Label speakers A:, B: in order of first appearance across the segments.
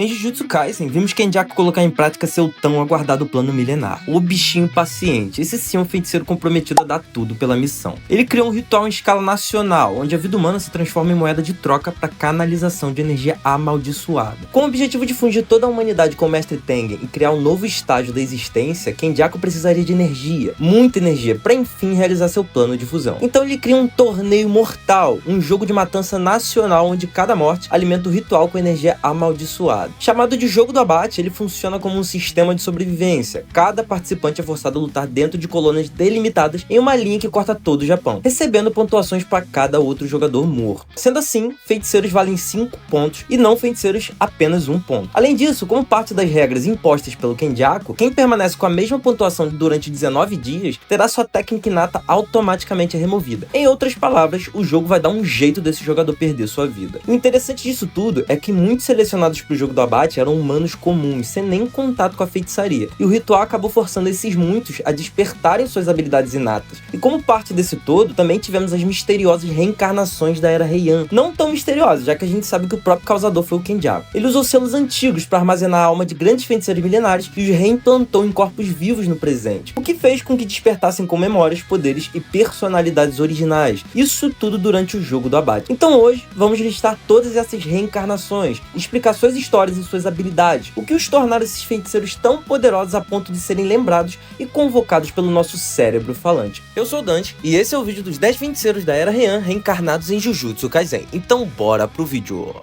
A: Em Jujutsu Kaisen, vimos Kenjaku colocar em prática seu tão aguardado plano milenar, o bichinho paciente, esse sim é um feiticeiro comprometido a dar tudo pela missão. Ele criou um ritual em escala nacional, onde a vida humana se transforma em moeda de troca para canalização de energia amaldiçoada. Com o objetivo de fundir toda a humanidade com o Mestre Tengen e criar um novo estágio da existência, Kenjaku precisaria de energia, muita energia, para enfim realizar seu plano de fusão. Então ele cria um torneio mortal, um jogo de matança nacional onde cada morte alimenta o ritual com energia amaldiçoada. Chamado de Jogo do Abate, ele funciona como um sistema de sobrevivência. Cada participante é forçado a lutar dentro de colônias delimitadas em uma linha que corta todo o Japão, recebendo pontuações para cada outro jogador morto. Sendo assim, feiticeiros valem 5 pontos e não feiticeiros apenas 1 ponto. Além disso, como parte das regras impostas pelo Kenjaku, quem permanece com a mesma pontuação durante 19 dias terá sua técnica inata automaticamente removida. Em outras palavras, o jogo vai dar um jeito desse jogador perder sua vida. O interessante disso tudo é que muitos selecionados para o Jogo do Abate eram humanos comuns, sem nem contato com a feitiçaria, e o ritual acabou forçando esses muitos a despertarem suas habilidades inatas. E como parte desse todo, também tivemos as misteriosas reencarnações da Era Heian. Não tão misteriosas, já que a gente sabe que o próprio causador foi o Kenjaku. Ele usou selos antigos para armazenar a alma de grandes feiticeiros milenares e os reimplantou em corpos vivos no presente, o que fez com que despertassem com memórias, poderes e personalidades originais. Isso tudo durante o Jogo do Abate. Então hoje, vamos listar todas essas reencarnações, explicar suas histórias e suas habilidades, o que os tornaram esses feiticeiros tão poderosos a ponto de serem lembrados e convocados pelo nosso cérebro falante. Eu sou o Dante, e esse é o vídeo dos 10 feiticeiros da Era Heian reencarnados em Jujutsu Kaisen. Então bora pro vídeo!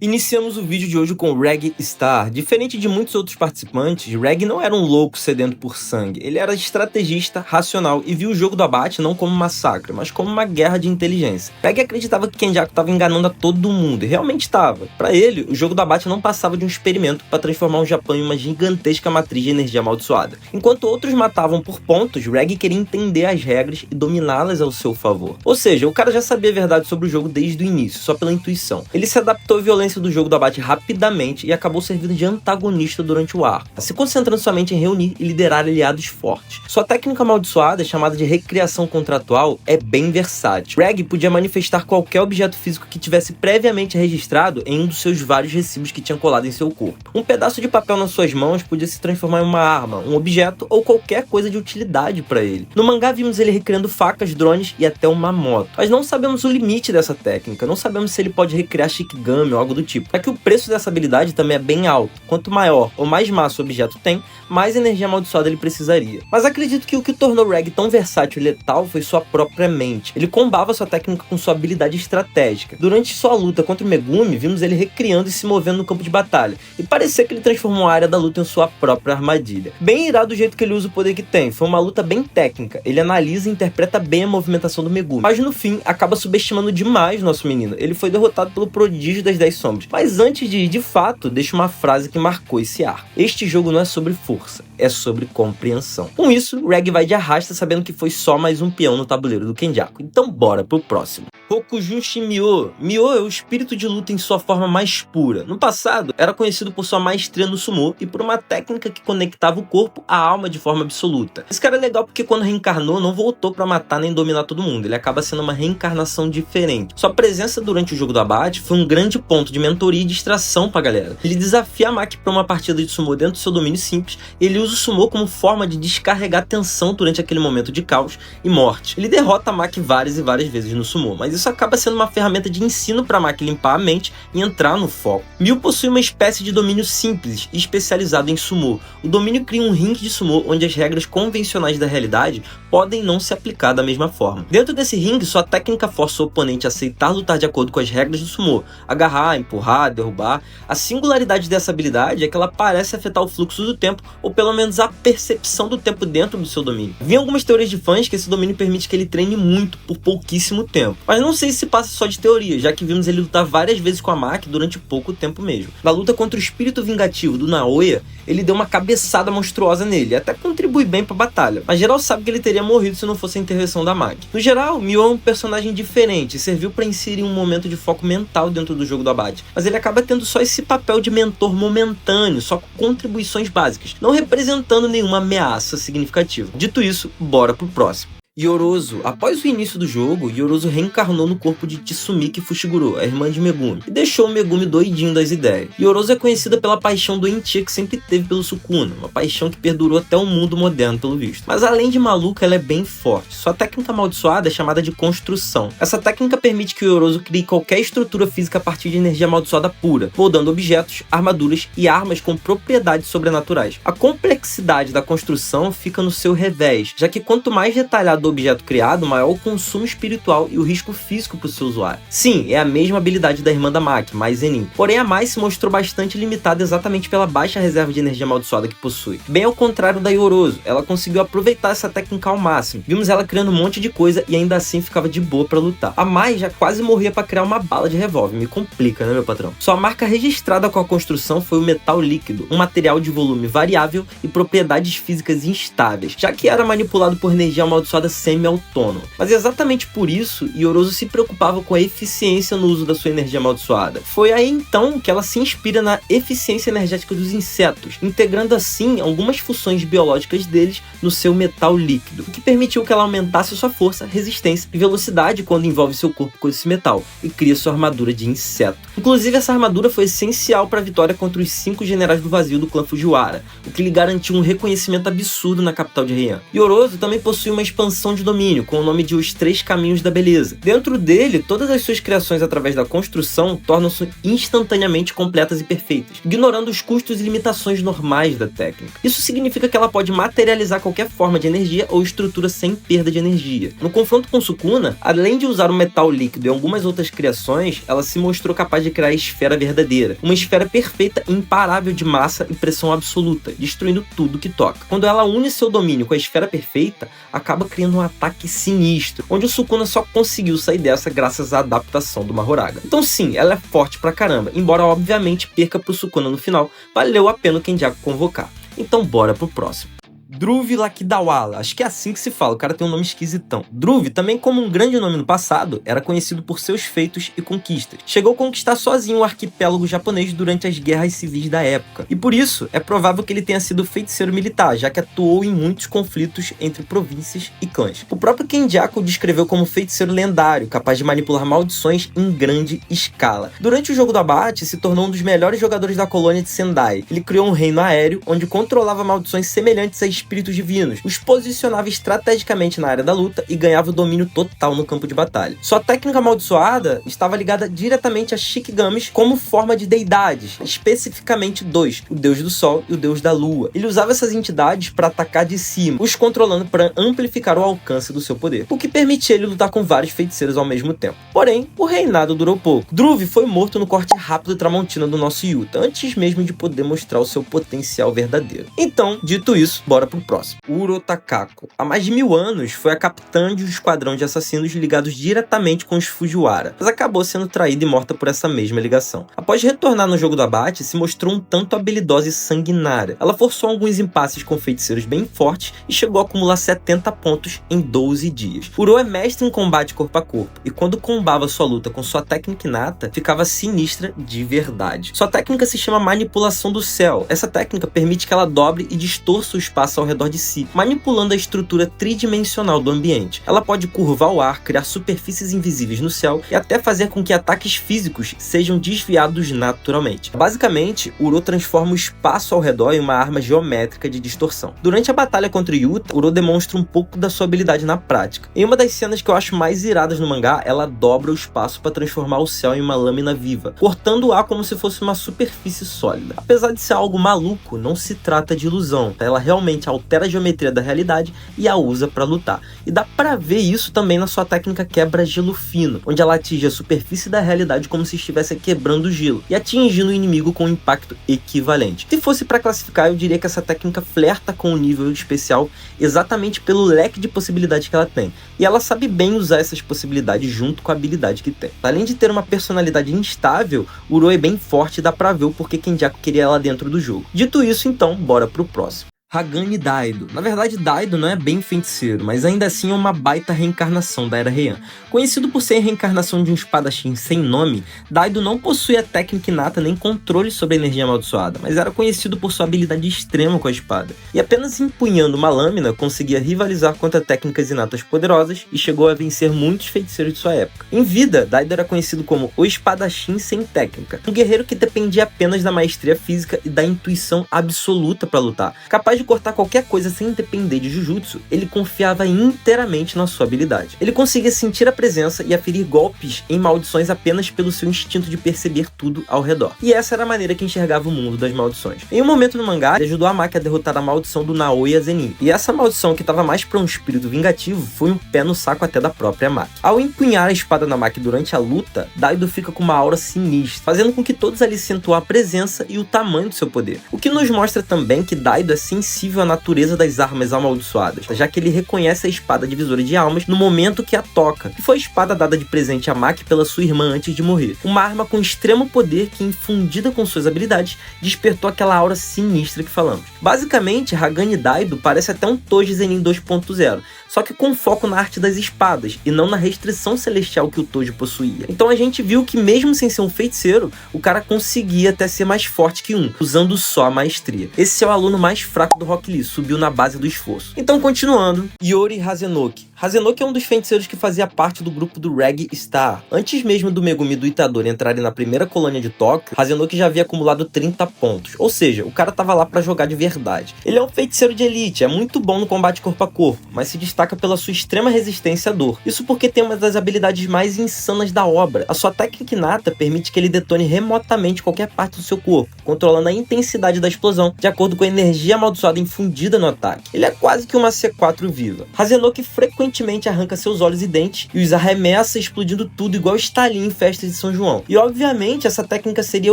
A: Iniciamos o vídeo de hoje com Reg Star. Diferente de muitos outros participantes, Reg não era um louco sedento por sangue. Ele era estrategista, racional e viu o Jogo do Abate não como um massacre, mas como uma guerra de inteligência. Reg acreditava que Kenjaku estava enganando a todo mundo, e realmente estava. Para ele, o Jogo do Abate não passava de um experimento para transformar o Japão em uma gigantesca matriz de energia amaldiçoada. Enquanto outros matavam por pontos, Reg queria entender as regras e dominá-las ao seu favor. Ou seja, o cara já sabia a verdade sobre o jogo desde o início, só pela intuição. Ele se adaptou à violência do Jogo do Abate rapidamente e acabou servindo de antagonista durante o arco, se concentrando somente em reunir e liderar aliados fortes. Sua técnica amaldiçoada, chamada de recriação contratual, é bem versátil. Reg podia manifestar qualquer objeto físico que tivesse previamente registrado em um dos seus vários recibos que tinha colado em seu corpo. Um pedaço de papel nas suas mãos podia se transformar em uma arma, um objeto ou qualquer coisa de utilidade para ele. No mangá vimos ele recriando facas, drones e até uma moto, mas não sabemos o limite dessa técnica, não sabemos se ele pode recriar Shikigami ou algo do tipo, já que o preço dessa habilidade também é bem alto. Quanto maior ou mais massa o objeto tem, mais energia amaldiçoada ele precisaria. Mas acredito que o que tornou Reg tão versátil e letal foi sua própria mente. Ele combava sua técnica com sua habilidade estratégica. Durante sua luta contra o Megumi, vimos ele recriando e se movendo no campo de batalha, e parecia que ele transformou a área da luta em sua própria armadilha. Bem irado o jeito que ele usa o poder que tem, foi uma luta bem técnica. Ele analisa e interpreta bem a movimentação do Megumi, mas no fim acaba subestimando demais nosso menino. Ele foi derrotado pelo prodígio das 10 sombras. Mas antes de ir de fato, deixo uma frase que marcou esse arco. Este jogo não é sobre força, é sobre compreensão. Com isso, Reg vai de arrasta sabendo que foi só mais um peão no tabuleiro do Kenjaku. Então bora pro próximo. Rokujushi Myo. Myo é o espírito de luta em sua forma mais pura. No passado, era conhecido por sua maestria no sumo e por uma técnica que conectava o corpo à alma de forma absoluta. Esse cara é legal porque quando reencarnou, não voltou pra matar nem dominar todo mundo. Ele acaba sendo uma reencarnação diferente. Sua presença durante o Jogo do Abate foi um grande ponto de mentoria e distração pra galera. Ele desafia a Maki pra uma partida de sumo dentro do seu domínio simples. Ele usa o sumo como forma de descarregar tensão durante aquele momento de caos e morte. Ele derrota a Maki várias e várias vezes no sumo, mas isso acaba sendo uma ferramenta de ensino para a Maki limpar a mente e entrar no foco. Myo possui uma espécie de domínio simples e especializado em sumo. O domínio cria um ringue de sumo onde as regras convencionais da realidade podem não se aplicar da mesma forma. Dentro desse ringue, sua técnica força o oponente a aceitar lutar de acordo com as regras do sumo, agarrar, empurrar, derrubar. A singularidade dessa habilidade é que ela parece afetar o fluxo do tempo, ou pelo menos a percepção do tempo dentro do seu domínio. Vi algumas teorias de fãs que esse domínio permite que ele treine muito por pouquíssimo tempo, mas não sei se passa só de teoria, já que vimos ele lutar várias vezes com a Maki durante pouco tempo mesmo. Na luta contra o espírito vingativo do Naoya, ele deu uma cabeçada monstruosa nele, até contribui bem pra batalha, mas geral sabe que ele teria morrido se não fosse a intervenção da Maki. No geral, Myo é um personagem diferente e serviu para inserir um momento de foco mental dentro do Jogo do Abate, mas ele acaba tendo só esse papel de mentor momentâneo, só com contribuições básicas, não representando nenhuma ameaça significativa. Dito isso, bora pro próximo. Yorozu. Após o início do jogo, Yorozu reencarnou no corpo de Tsumiki Fushiguro, a irmã de Megumi, e deixou o Megumi doidinho das ideias. Yorozu é conhecida pela paixão doentia que sempre teve pelo Sukuna, uma paixão que perdurou até o mundo moderno pelo visto. Mas além de maluca, ela é bem forte. Sua técnica amaldiçoada é chamada de construção. Essa técnica permite que o Yorozu crie qualquer estrutura física a partir de energia amaldiçoada pura, moldando objetos, armaduras e armas com propriedades sobrenaturais. A complexidade da construção fica no seu revés, já que quanto mais detalhado do objeto criado, maior o consumo espiritual e o risco físico para o seu usuário. Sim, é a mesma habilidade da irmã da Maki, Mai Zenin. Porém, a Mai se mostrou bastante limitada exatamente pela baixa reserva de energia amaldiçoada que possui. Bem ao contrário da Yorozu, ela conseguiu aproveitar essa técnica ao máximo. Vimos ela criando um monte de coisa e ainda assim ficava de boa para lutar. A Mai já quase morria para criar uma bala de revólver, me complica, né, meu patrão? Sua marca registrada com a construção foi o metal líquido, um material de volume variável e propriedades físicas instáveis, já que era manipulado por energia amaldiçoada semi-autônoma. Mas exatamente por isso, Yorozu se preocupava com a eficiência no uso da sua energia amaldiçoada. Foi aí então que ela se inspira na eficiência energética dos insetos, integrando assim algumas funções biológicas deles no seu metal líquido, o que permitiu que ela aumentasse sua força, resistência e velocidade quando envolve seu corpo com esse metal e cria sua armadura de inseto. Inclusive, essa armadura foi essencial para a vitória contra os 5 generais do vazio do clã Fujiwara, o que lhe garantiu um reconhecimento absurdo na capital de Heian. Yorozu também possui uma expansão de domínio, com o nome de Os Três Caminhos da Beleza. Dentro dele, todas as suas criações através da construção tornam-se instantaneamente completas e perfeitas, ignorando os custos e limitações normais da técnica. Isso significa que ela pode materializar qualquer forma de energia ou estrutura sem perda de energia. No confronto com Sukuna, além de usar o metal líquido e algumas outras criações, ela se mostrou capaz de criar a esfera verdadeira, uma esfera perfeita e imparável de massa e pressão absoluta, destruindo tudo que toca. Quando ela une seu domínio com a esfera perfeita, acaba criando um ataque sinistro, onde o Sukuna só conseguiu sair dessa graças à adaptação do Mahoraga. Então sim, ela é forte pra caramba, embora obviamente perca pro Sukuna no final, valeu a pena o Kenjaku convocar. Então bora pro próximo. Dhruv Lakdawala, acho que é assim que se fala, o cara tem um nome esquisitão. Dhruv, também como um grande nome no passado, era conhecido por seus feitos e conquistas. Chegou a conquistar sozinho o arquipélago japonês durante as guerras civis da época, e por isso é provável que ele tenha sido feiticeiro militar, já que atuou em muitos conflitos entre províncias e clãs. O próprio Kenjaku o descreveu como feiticeiro lendário, capaz de manipular maldições em grande escala. Durante o jogo do abate, se tornou um dos melhores jogadores da colônia de Sendai. Ele criou um reino aéreo, onde controlava maldições semelhantes a espíritos divinos, os posicionava estrategicamente na área da luta e ganhava o domínio total no campo de batalha. Sua técnica amaldiçoada estava ligada diretamente a Shikigamis como forma de deidades, especificamente dois, o deus do sol e o deus da lua. Ele usava essas entidades para atacar de cima, os controlando para amplificar o alcance do seu poder, o que permitia ele lutar com vários feiticeiros ao mesmo tempo. Porém, o reinado durou pouco. Dhruv foi morto no corte rápido Tramontina do nosso Yuta, antes mesmo de poder mostrar o seu potencial verdadeiro. Então, dito isso, bora pro próximo. Uro Takako. Há mais de 1000 anos, foi a capitã de um esquadrão de assassinos ligados diretamente com os Fujiwara, mas acabou sendo traída e morta por essa mesma ligação. Após retornar no jogo do abate, se mostrou um tanto habilidosa e sanguinária. Ela forçou alguns impasses com feiticeiros bem fortes e chegou a acumular 70 pontos em 12 dias. Uro é mestre em combate corpo a corpo, e quando combava sua luta com sua técnica inata, ficava sinistra de verdade. Sua técnica se chama manipulação do céu. Essa técnica permite que ela dobre e distorça o espaço ao redor de si, manipulando a estrutura tridimensional do ambiente. Ela pode curvar o ar, criar superfícies invisíveis no céu e até fazer com que ataques físicos sejam desviados naturalmente. Basicamente, Uro transforma o espaço ao redor em uma arma geométrica de distorção. Durante a batalha contra Yuta, Uro demonstra um pouco da sua habilidade na prática. Em uma das cenas que eu acho mais iradas no mangá, ela dobra o espaço para transformar o céu em uma lâmina viva, cortando o ar como se fosse uma superfície sólida. Apesar de ser algo maluco, não se trata de ilusão, tá? Ela realmente altera a geometria da realidade e a usa para lutar. E dá pra ver isso também na sua técnica quebra-gelo fino, onde ela atinge a superfície da realidade como se estivesse quebrando o gelo e atingindo o inimigo com um impacto equivalente. Se fosse para classificar, eu diria que essa técnica flerta com o nível especial exatamente pelo leque de possibilidades que ela tem. E ela sabe bem usar essas possibilidades junto com a habilidade que tem. Além de ter uma personalidade instável, Uro é bem forte e dá pra ver o porquê Kenjaku queria ela dentro do jogo. Dito isso, então, bora pro próximo. Hagane Daido. Na verdade, Daido não é bem feiticeiro, mas ainda assim é uma baita reencarnação da Era Heian. Conhecido por ser a reencarnação de um espadachim sem nome, Daido não possuía técnica inata nem controle sobre a energia amaldiçoada, mas era conhecido por sua habilidade extrema com a espada. E apenas empunhando uma lâmina, conseguia rivalizar contra técnicas inatas poderosas e chegou a vencer muitos feiticeiros de sua época. Em vida, Daido era conhecido como o espadachim sem técnica, um guerreiro que dependia apenas da maestria física e da intuição absoluta para lutar. Capaz de cortar qualquer coisa sem depender de Jujutsu, ele confiava inteiramente na sua habilidade. Ele conseguia sentir a presença e aferir golpes em maldições apenas pelo seu instinto de perceber tudo ao redor. E essa era a maneira que enxergava o mundo das maldições. Em um momento no mangá, ele ajudou a Maki a derrotar a maldição do Naoya Zenin. E essa maldição, que estava mais para um espírito vingativo, foi um pé no saco até da própria Maki. Ao empunhar a espada na Maki durante a luta, Daido fica com uma aura sinistra, fazendo com que todos ali acentuem a presença e o tamanho do seu poder. O que nos mostra também que Daido é sensível à natureza das armas amaldiçoadas, já que ele reconhece a espada divisora de almas no momento que a toca, que foi a espada dada de presente a Maki pela sua irmã antes de morrer. Uma arma com extremo poder que, infundida com suas habilidades, despertou aquela aura sinistra que falamos. Basicamente, Hagane Daido parece até um Toji Zenin 2.0, só que com foco na arte das espadas e não na restrição celestial que o Toji possuía. Então a gente viu que mesmo sem ser um feiticeiro, o cara conseguia até ser mais forte que um, usando só a maestria. Esse é o aluno mais fraco do Rock Lee, subiu na base do esforço. Então continuando, Yori Hazenoki. Hazenoki é um dos feiticeiros que fazia parte do grupo do Reg Star. Antes mesmo do Megumi do Itadori entrarem na primeira colônia de Tóquio, Hazenoki já havia acumulado 30 pontos, ou seja, o cara tava lá pra jogar de verdade. Ele é um feiticeiro de elite, é muito bom no combate corpo a corpo, mas se destaca pela sua extrema resistência à dor. Isso porque tem uma das habilidades mais insanas da obra. A sua técnica inata permite que ele detone remotamente qualquer parte do seu corpo, controlando a intensidade da explosão de acordo com a energia amaldiçoada infundida no ataque. Ele é quase que uma C4 viva. Hazenoki frequentemente arranca seus olhos e dentes e os arremessa explodindo tudo igual Stalin em festas de São João. E obviamente essa técnica seria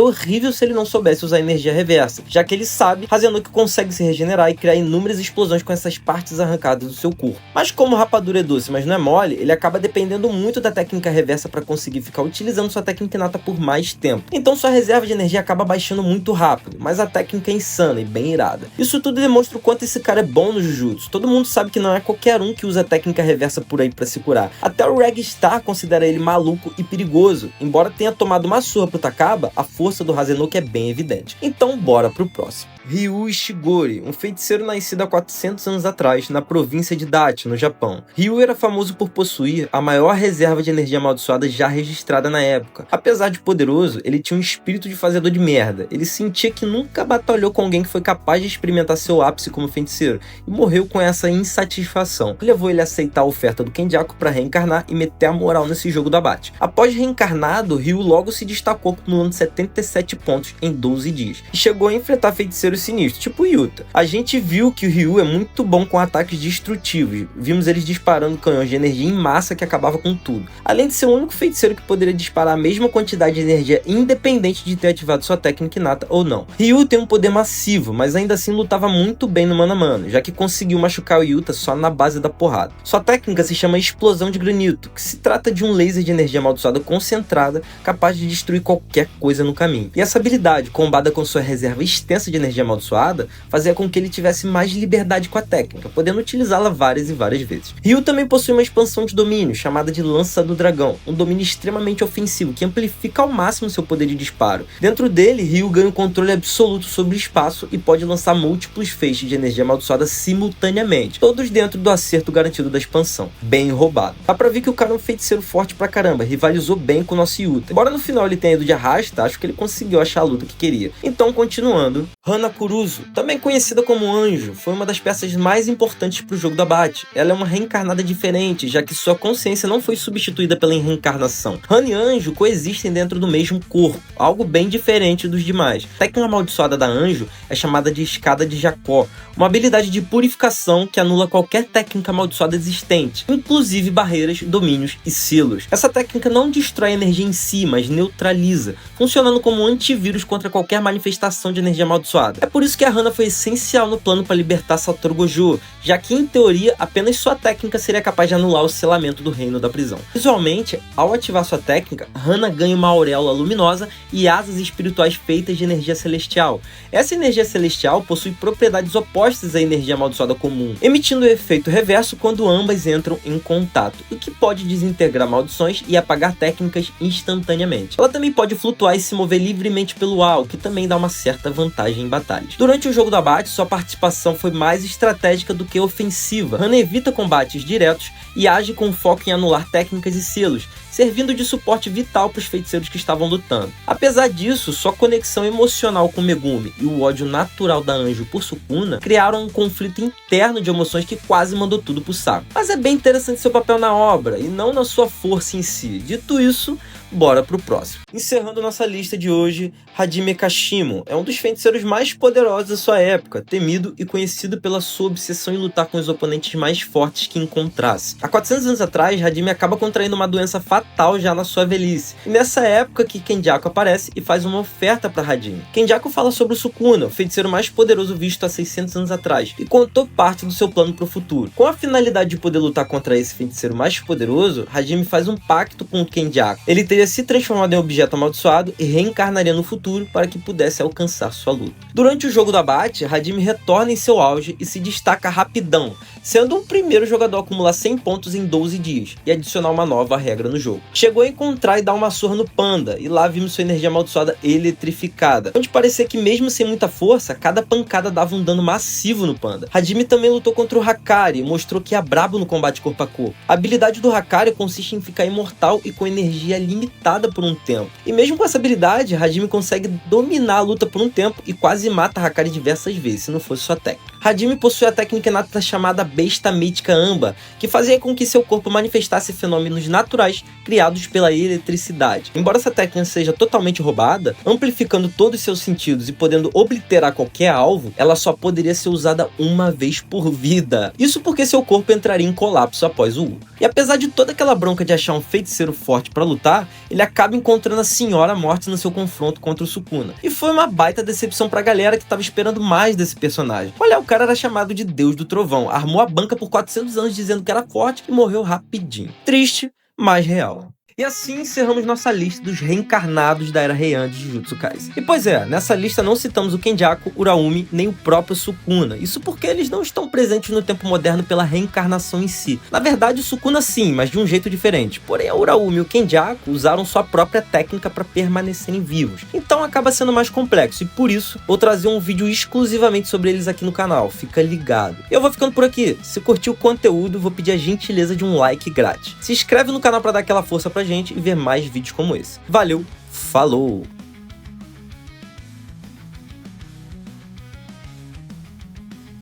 A: horrível se ele não soubesse usar energia reversa, já que ele sabe, Hazenoki consegue se regenerar e criar inúmeras explosões com essas partes arrancadas do seu corpo. Mas como rapadura é doce, mas não é mole, ele acaba dependendo muito da técnica reversa para conseguir ficar utilizando sua técnica inata por mais tempo. Então sua reserva de energia acaba baixando muito rápido, mas a técnica é insana e bem irada. Isso tudo demonstra o quanto esse cara é bom no Jujutsu. Todo mundo sabe que não é qualquer um que usa a técnica reversa por aí pra se curar. Até o Reg Star considera ele maluco e perigoso. Embora tenha tomado uma surra pro Takaba, a força do Hazenoki é bem evidente. Então bora pro próximo. Ryu Ishigori, um feiticeiro nascido há 400 anos atrás, na província de Date, no Japão. Ryu era famoso por possuir a maior reserva de energia amaldiçoada já registrada na época. Apesar de poderoso, ele tinha um espírito de fazedor de merda. Ele sentia que nunca batalhou com alguém que foi capaz de experimentar seu ápice como feiticeiro, e morreu com essa insatisfação, que levou ele a aceitar a oferta do Kenjaku para reencarnar e meter a moral nesse jogo do abate. Após reencarnado, Ryu logo se destacou acumulando 77 pontos em 12 dias, e chegou a enfrentar feiticeiros sinistros, tipo Yuta. A gente viu que o Ryu é muito bom com ataques destrutivos, vimos eles disparando canhões de energia em massa que acabava com tudo, além de ser o único feiticeiro que poderia disparar a mesma quantidade de energia independente de ter ativado sua técnica inata ou não. Ryu tem um poder massivo, mas ainda assim lutava muito bem no mano a mano, já que conseguiu machucar o Yuta só na base da porrada. Sua técnica se chama Explosão de Granito, que se trata de um laser de energia amaldiçoada concentrada capaz de destruir qualquer coisa no caminho. E essa habilidade, combada com sua reserva extensa de energia amaldiçoada, fazia com que ele tivesse mais liberdade com a técnica, podendo utilizá-la várias e várias vezes. Ryu também possui uma expansão de domínio, chamada de Lança do Dragão, um domínio extremamente ofensivo, que amplifica ao máximo seu poder de disparo. Dentro dele, Ryu ganha o controle absoluto sobre o espaço e pode lançar múltiplos feixes de energia amaldiçoada simultaneamente, todos dentro do acerto garantido da expansão. Bem roubado. Dá pra ver que o cara é um feiticeiro forte pra caramba, rivalizou bem com o nosso Yuta. Embora no final ele tenha ido de arrasta, acho que ele conseguiu achar a luta que queria. Então, continuando, Hana Kuruzu, também conhecida como Anjo, foi uma das peças mais importantes pro jogo do abate. Ela é uma reencarnada diferente, já que sua consciência não foi substituída pela reencarnação. Hana e Anjo coexistem dentro do mesmo corpo, algo bem diferente dos demais. A técnica amaldiçoada da Anjo é chamada de Escada de Jacó, uma habilidade de purificação que anula qualquer técnica amaldiçoada existente, inclusive barreiras, domínios e selos. Essa técnica não destrói a energia em si, mas neutraliza, funcionando como um antivírus contra qualquer manifestação de energia amaldiçoada. É por isso que a Hana foi essencial no plano para libertar Satoru Gojo, já que em teoria apenas sua técnica seria capaz de anular o selamento do reino da prisão. Visualmente, ao ativar sua técnica, Hana ganha uma auréola luminosa e asas espirituais feitas de energia celestial. Essa energia celestial possui propriedades opostas à energia amaldiçoada comum, emitindo o efeito reverso quando ambas entram em contato, o que pode desintegrar maldições e apagar técnicas instantaneamente. Ela também pode flutuar e se mover livremente pelo ar, o que também dá uma certa vantagem em batalhas. Durante o jogo do abate, sua participação foi mais estratégica do que ofensiva. Hana evita combates diretos e age com foco em anular técnicas e selos, servindo de suporte vital para os feiticeiros que estavam lutando. Apesar disso, sua conexão emocional com Megumi e o ódio natural da Anjo por Sukuna criaram um conflito interno de emoções que quase mandou tudo pro saco. Mas é bem interessante seu papel na obra, e não na sua força em si. Dito isso, bora pro próximo. Encerrando nossa lista de hoje, Hajime Kashimo é um dos feiticeiros mais poderosos da sua época, temido e conhecido pela sua obsessão em lutar com os oponentes mais fortes que encontrasse. Há 400 anos atrás, Hajime acaba contraindo uma doença fatal já na sua velhice, e nessa época que Kenjaku aparece e faz uma oferta para Hajime. Kenjaku fala sobre o Sukuna, o feiticeiro mais poderoso visto há 600 anos atrás, e contou parte do seu plano para o futuro. Com a finalidade de poder lutar contra esse feiticeiro mais poderoso, Hajime faz um pacto com Kenjaku. Ele teria se transformado em objeto amaldiçoado e reencarnaria no futuro para que pudesse alcançar sua luta. Durante o jogo do abate, Hajime retorna em seu auge e se destaca rapidão, sendo o primeiro jogador a acumular 100 pontos em 12 dias e adicionar uma nova regra no jogo. Chegou a encontrar e dar uma surra no Panda, e lá vimos sua energia amaldiçoada eletrificada, onde parecia que mesmo sem muita força, cada pancada dava um dano massivo no Panda. Hajime também lutou contra o Hakari e mostrou que é brabo no combate corpo a corpo. A habilidade do Hakari consiste em ficar imortal e com energia limitada por um tempo. E mesmo com essa habilidade, Hajime consegue dominar a luta por um tempo e quase mata Hakari diversas vezes, se não fosse sua técnica. Hajime possui a técnica inata chamada Besta Mítica Amba, que fazia com que seu corpo manifestasse fenômenos naturais criados pela eletricidade. Embora essa técnica seja totalmente roubada, amplificando todos os seus sentidos e podendo obliterar qualquer alvo, ela só poderia ser usada uma vez por vida. Isso porque seu corpo entraria em colapso após o uso. E apesar de toda aquela bronca de achar um feiticeiro forte para lutar, ele acaba encontrando a Senhora Morte no seu confronto contra o Sukuna. E foi uma baita decepção pra galera que tava esperando mais desse personagem. Olha, o cara era chamado de Deus do Trovão, armou a banca por 400 anos dizendo que era forte e morreu rapidinho. Triste, mas real. E assim encerramos nossa lista dos reencarnados da Era Heian de Jujutsu Kaisen. E pois é, nessa lista não citamos o Kenjaku, Uraumi, nem o próprio Sukuna. Isso porque eles não estão presentes no tempo moderno pela reencarnação em si. Na verdade, o Sukuna sim, mas de um jeito diferente. Porém, a Uraumi e o Kenjaku usaram sua própria técnica para permanecerem vivos. Então acaba sendo mais complexo, e por isso vou trazer um vídeo exclusivamente sobre eles aqui no canal. Fica ligado. Eu vou ficando por aqui. Se curtiu o conteúdo, vou pedir a gentileza de um like grátis. Se inscreve no canal para dar aquela força pra gente e ver mais vídeos como esse. Valeu, falou!